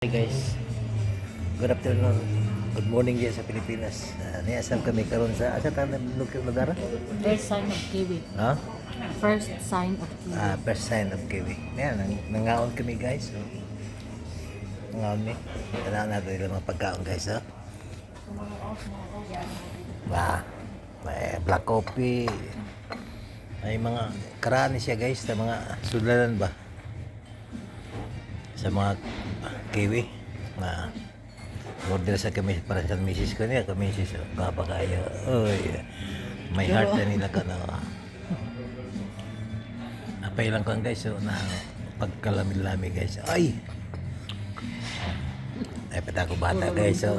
Hey guys, good afternoon, good morning dyan sa Pilipinas. Niasam kami karon sa asa tayo lugar? First sign of kiwi. Ha? First sign of kiwi. First sign of kiwi. Yan, nangaon kami guys. So, nangaon ni. Kailangan natin nila mga pagkaon guys. Ha? May black coffee. May mga karaan siya guys sa mga sudlanan ba? Sa mga kiwi na order sa kami para sa misis ko niya kami misis kapakayo oy may heart na nila ka na apay lang ko guys so na pagkalamig-lamig guys ay pata ko bata guys so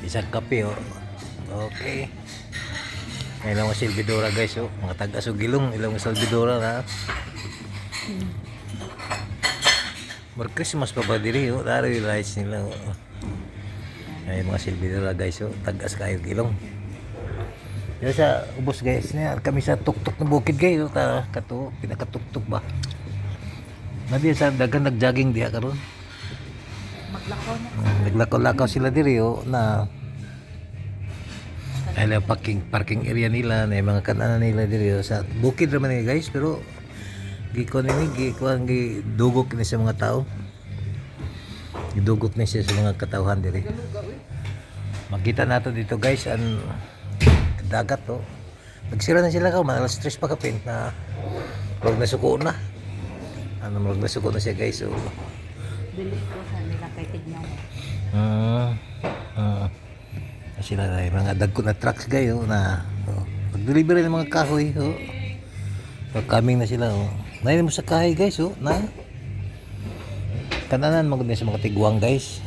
isang kape okay may lang silbidora guys so mga taga-sugilong ilang silbidora na Christmas pa ba diri dari lights nila ay mga silbidora guys tagas kayo gilong dito sa ubos guys niya kami sa tuktok ng bukid guys kato pinakatuktok ba nabi sa dagan nagjogging diha karon naglakaw sila diri na ay lang parking area nila na mga kananan nila diri sa bukid naman nila guys pero gidugok ni sa mga tao gidugok ni siya sa mga katawhan diri makita nato dito guys ang dagat nagsira na sila alas 3 pa kapin na wag nasuko na wag nasuko na siya guys Dili ko sa nila kay tignan sila na mga dagko na trucks gayo na mag-deliver ng mga kahoy coming na sila nain mo sa kahoy guys na kananan magud sa mga tiguang guys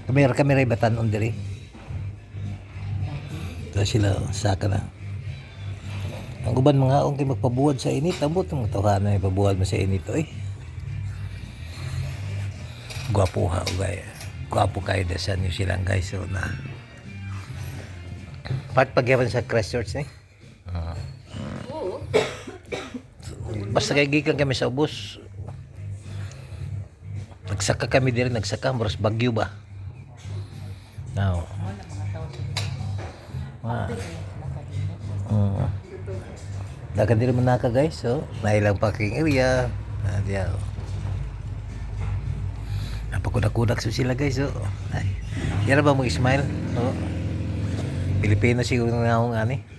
kamera batanon diri sila saka na ang uban mga aong kay magpabuwad sa init abot ang tawhan na ipabuwad mo sa init gwapo kayo sa New Zealand guys na pagyaman sa Christchurch ni basta kay gikan kami sa ubos nagsaka kami diri moras bagyo ba now dagan diri man naka guys nailang parking area diya napakudak-kudak sila guys ay yan ba mo smile Pilipino siguro na akong ani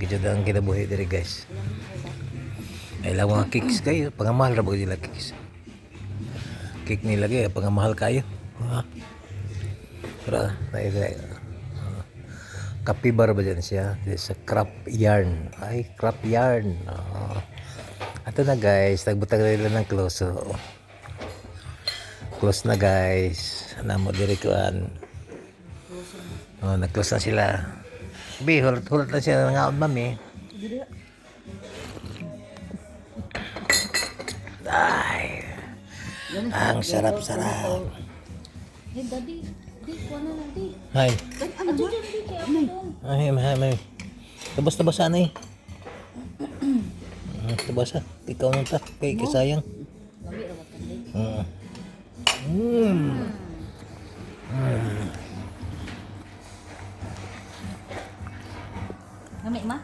dyan ang kinabuhi diri guys ay lang mga kicks kayo pangamahal na ba nila kicks kick nila kayo pangamahal kayo pero kapibar ba dyan siya sa crop yarn crop yarn ato na guys nagbutang nila ng close close na guys namo diri kuan nag-close na sila hulot na siya ngaon mami ay ang sarap Daddy, di ko na lang di. Hay Ano dyan di kaya ako ay tabas sana tabasa ikaw nang ta kay kasayang Lami ra watan di. Lami ma?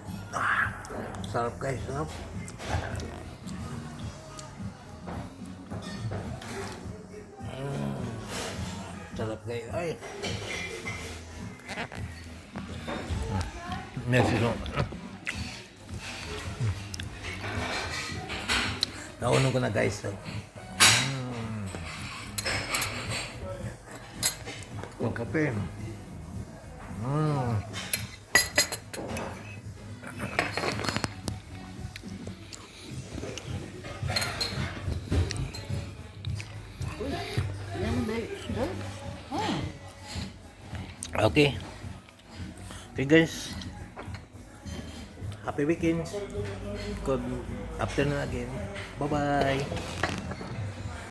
sarap guys sarap sarap guys ay merci naunon ko na guys yung kape okay guys happy weekend good afternoon again bye bye